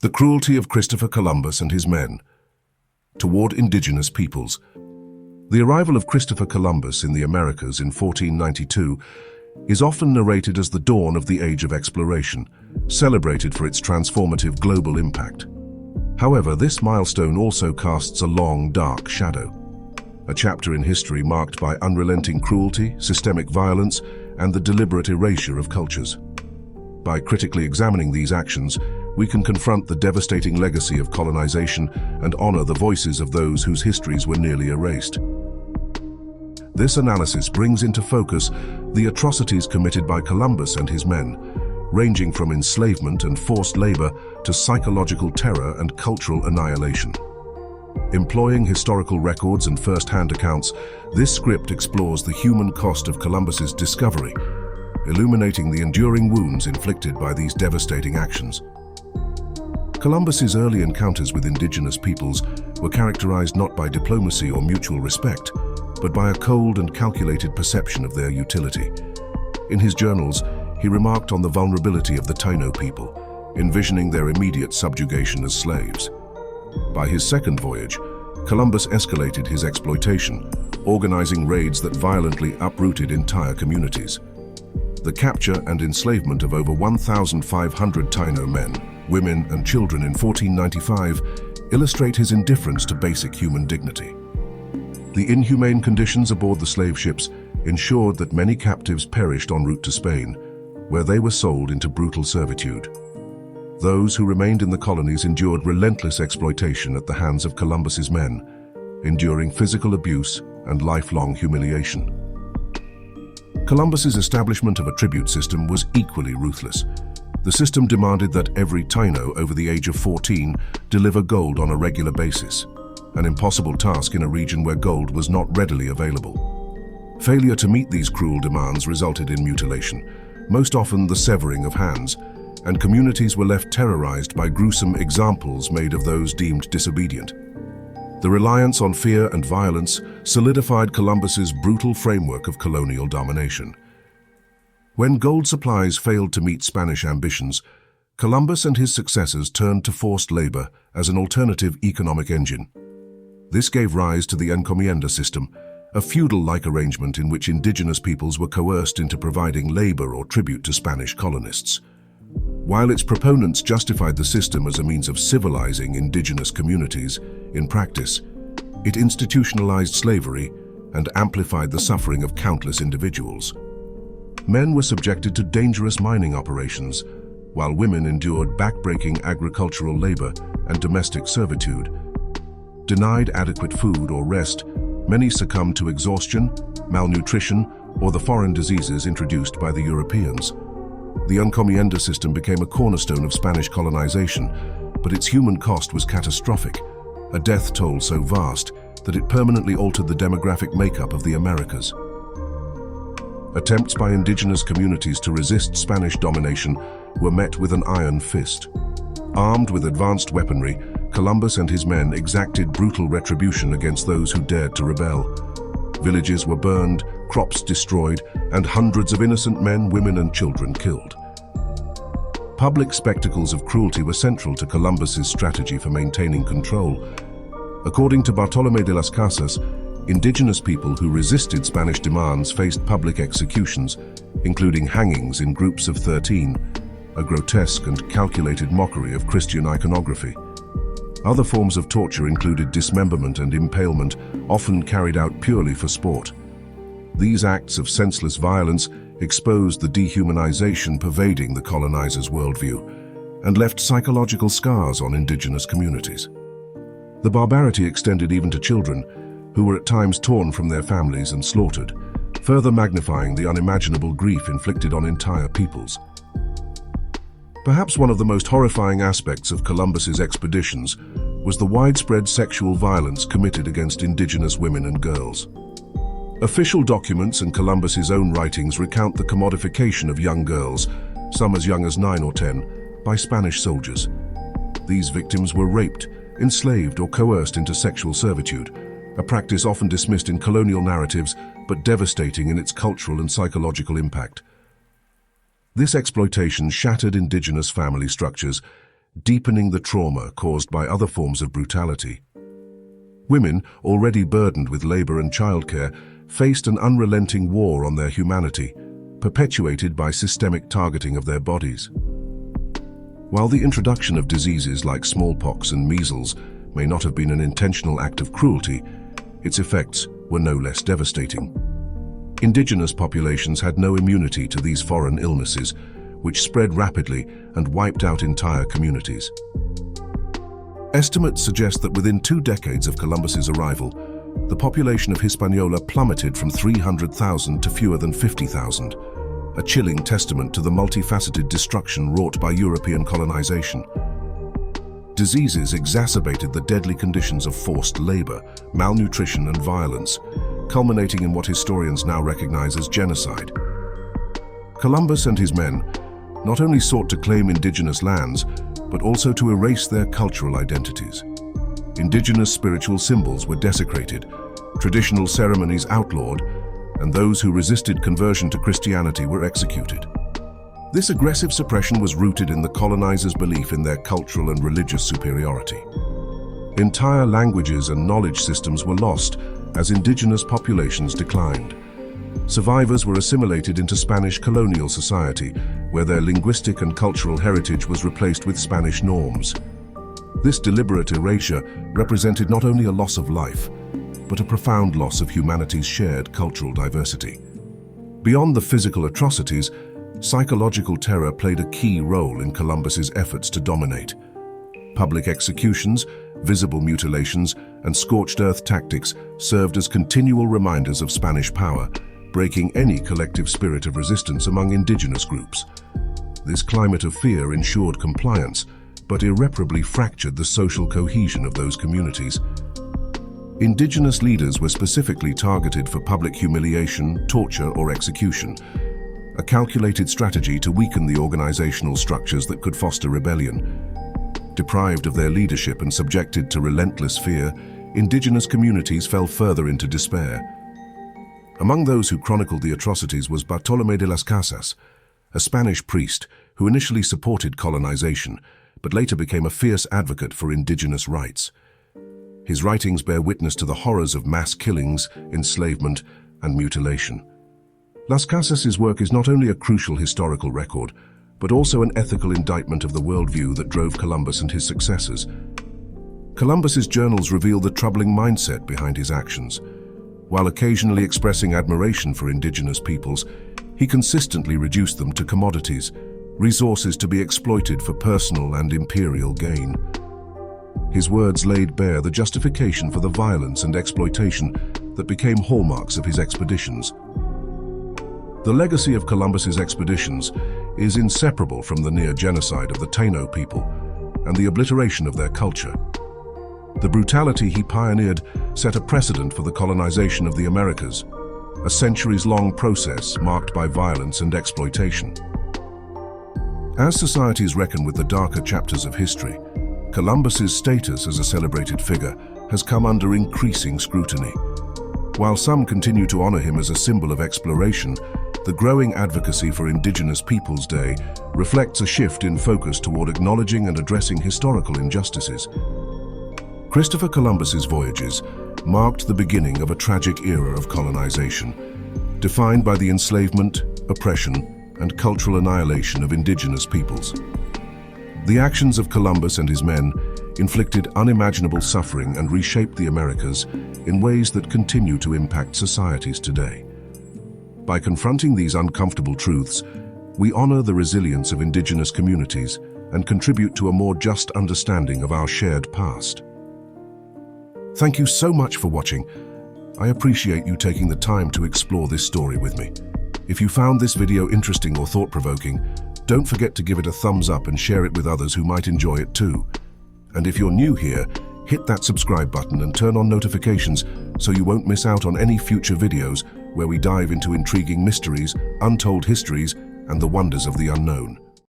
The cruelty of Christopher Columbus and his men toward indigenous peoples. The arrival of Christopher Columbus in the Americas in 1492 is often narrated as the dawn of the age of exploration, celebrated for its transformative global impact. However, this milestone also casts a long, dark shadow, a chapter in history marked by unrelenting cruelty, systemic violence, and the deliberate erasure of cultures. By critically examining these actions, we can confront the devastating legacy of colonization and honor the voices of those whose histories were nearly erased. This analysis brings into focus the atrocities committed by Columbus and his men, ranging from enslavement and forced labor to psychological terror and cultural annihilation. Employing historical records and first-hand accounts, this script explores the human cost of Columbus's discovery, illuminating the enduring wounds inflicted by these devastating actions. Columbus's early encounters with indigenous peoples were characterized not by diplomacy or mutual respect, but by a cold and calculated perception of their utility. In his journals, he remarked on the vulnerability of the Taino people, envisioning their immediate subjugation as slaves. By his second voyage, Columbus escalated his exploitation, organizing raids that violently uprooted entire communities. The capture and enslavement of over 1,500 Taino men, women, and children in 1495 illustrate his indifference to basic human dignity. The inhumane conditions aboard the slave ships ensured that many captives perished en route to Spain, where they were sold into brutal servitude. Those who remained in the colonies endured relentless exploitation at the hands of Columbus's men, enduring physical abuse and lifelong humiliation. Columbus's establishment of a tribute system was equally ruthless. The system demanded that every Taino over the age of 14 deliver gold on a regular basis, an impossible task in a region where gold was not readily available. Failure to meet these cruel demands resulted in mutilation, most often the severing of hands, and communities were left terrorized by gruesome examples made of those deemed disobedient. The reliance on fear and violence solidified Columbus's brutal framework of colonial domination. When gold supplies failed to meet Spanish ambitions, Columbus and his successors turned to forced labor as an alternative economic engine. This gave rise to the encomienda system, a feudal-like arrangement in which indigenous peoples were coerced into providing labor or tribute to Spanish colonists. While its proponents justified the system as a means of civilizing indigenous communities, in practice, it institutionalized slavery and amplified the suffering of countless individuals. Men were subjected to dangerous mining operations, while women endured backbreaking agricultural labor and domestic servitude. Denied adequate food or rest, many succumbed to exhaustion, malnutrition, or the foreign diseases introduced by the Europeans. The encomienda system became a cornerstone of Spanish colonization, but its human cost was catastrophic, a death toll so vast that it permanently altered the demographic makeup of the Americas. Attempts by indigenous communities to resist Spanish domination were met with an iron fist. Armed with advanced weaponry, Columbus and his men exacted brutal retribution against those who dared to rebel. Villages were burned, crops destroyed, and hundreds of innocent men, women, and children killed. Public spectacles of cruelty were central to Columbus's strategy for maintaining control. According to Bartolomé de las Casas, indigenous people who resisted Spanish demands faced public executions, including hangings in groups of 13, a grotesque and calculated mockery of Christian iconography. Other forms of torture included dismemberment and impalement, often carried out purely for sport. These acts of senseless violence exposed the dehumanization pervading the colonizers' worldview and left psychological scars on indigenous communities. The barbarity extended even to children, who were at times torn from their families and slaughtered, further magnifying the unimaginable grief inflicted on entire peoples. Perhaps one of the most horrifying aspects of Columbus's expeditions was the widespread sexual violence committed against indigenous women and girls. Official documents and Columbus's own writings recount the commodification of young girls, some as young as 9 or 10, by Spanish soldiers. These victims were raped, enslaved, or coerced into sexual servitude, a practice often dismissed in colonial narratives but devastating in its cultural and psychological impact. This exploitation shattered indigenous family structures, deepening the trauma caused by other forms of brutality. Women, already burdened with labor and childcare, faced an unrelenting war on their humanity, perpetuated by systemic targeting of their bodies. While the introduction of diseases like smallpox and measles may not have been an intentional act of cruelty, its effects were no less devastating. Indigenous populations had no immunity to these foreign illnesses, which spread rapidly and wiped out entire communities. Estimates suggest that within 2 decades of Columbus's arrival, the population of Hispaniola plummeted from 300,000 to fewer than 50,000, a chilling testament to the multifaceted destruction wrought by European colonization. Diseases exacerbated the deadly conditions of forced labor, malnutrition, and violence, culminating in what historians now recognize as genocide. Columbus and his men not only sought to claim indigenous lands, but also to erase their cultural identities. Indigenous spiritual symbols were desecrated, traditional ceremonies outlawed, and those who resisted conversion to Christianity were executed. This aggressive suppression was rooted in the colonizers' belief in their cultural and religious superiority. Entire languages and knowledge systems were lost as indigenous populations declined. Survivors were assimilated into Spanish colonial society, where their linguistic and cultural heritage was replaced with Spanish norms. This deliberate erasure represented not only a loss of life, but a profound loss of humanity's shared cultural diversity. Beyond the physical atrocities, psychological terror played a key role in Columbus's efforts to dominate. Public executions, visible mutilations, and scorched earth tactics served as continual reminders of Spanish power, breaking any collective spirit of resistance among indigenous groups. This climate of fear ensured compliance, but irreparably fractured the social cohesion of those communities. Indigenous leaders were specifically targeted for public humiliation, torture, or execution, a calculated strategy to weaken the organizational structures that could foster rebellion. Deprived of their leadership and subjected to relentless fear, indigenous communities fell further into despair. Among those who chronicled the atrocities was Bartolomé de las Casas, a Spanish priest who initially supported colonization, but later became a fierce advocate for indigenous rights. His writings bear witness to the horrors of mass killings, enslavement, and mutilation. Las Casas's work is not only a crucial historical record, but also an ethical indictment of the worldview that drove Columbus and his successors. Columbus's journals reveal the troubling mindset behind his actions. While occasionally expressing admiration for indigenous peoples, he consistently reduced them to commodities, resources to be exploited for personal and imperial gain. His words laid bare the justification for the violence and exploitation that became hallmarks of his expeditions. The legacy of Columbus's expeditions is inseparable from the near-genocide of the Taino people and the obliteration of their culture. The brutality he pioneered set a precedent for the colonization of the Americas, a centuries-long process marked by violence and exploitation. As societies reckon with the darker chapters of history, Columbus's status as a celebrated figure has come under increasing scrutiny. While some continue to honor him as a symbol of exploration, the growing advocacy for Indigenous Peoples Day reflects a shift in focus toward acknowledging and addressing historical injustices. Christopher Columbus's voyages marked the beginning of a tragic era of colonization, defined by the enslavement, oppression, and cultural annihilation of indigenous peoples. The actions of Columbus and his men inflicted unimaginable suffering and reshaped the Americas in ways that continue to impact societies today. By confronting these uncomfortable truths, we honor the resilience of indigenous communities and contribute to a more just understanding of our shared past. Thank you so much for watching. I appreciate you taking the time to explore this story with me. If you found this video interesting or thought-provoking, don't forget to give it a thumbs up and share it with others who might enjoy it too. And if you're new here, hit that subscribe button and turn on notifications so you won't miss out on any future videos where we dive into intriguing mysteries, untold histories, and the wonders of the unknown.